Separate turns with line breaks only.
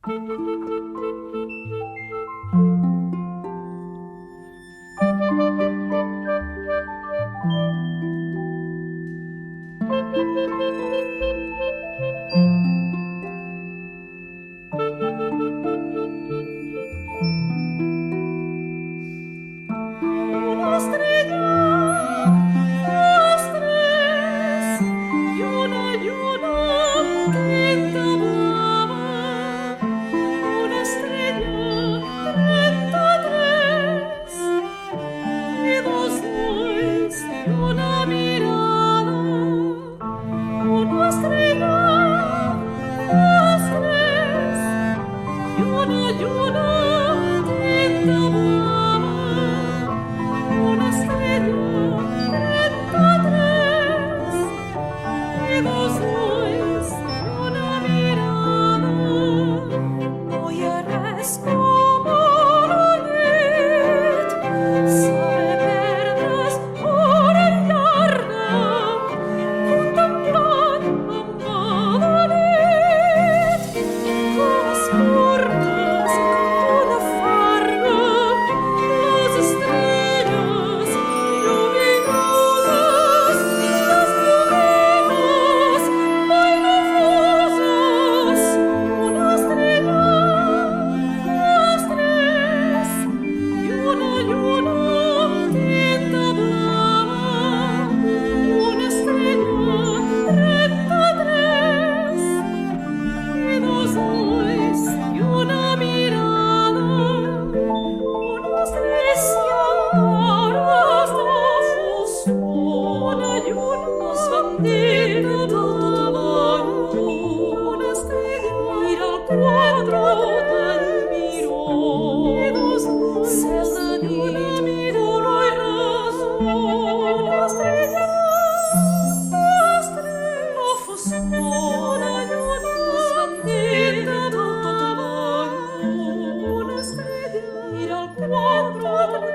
Una estrella, dos, tres, y una quinta brava. Una estrella, 33, y dos nubes y una mirada. Una estrella, dos, tres, y una quinta brava. Una estrella, 33, y dos nubes y una mirada. Hoy eres como la nit, sabe perdre's hora llarga, contemplant l'amada nit, les curtes d'una farga, les estrelles lluminoses, les llumines mai difoses. Una estrella, dos, tres, i una lluna tinta blava. Una estrella, 33, i dos ulls i una mirada. Unes tres llaures de foscor, una lluna esbandida davant. Una estrella mira el quadre del miró, i dos cel de nit, puro i resó. Una estrella, dos, tres, la foscor, una lluna esbandida davant. Una estrella mira el quadre del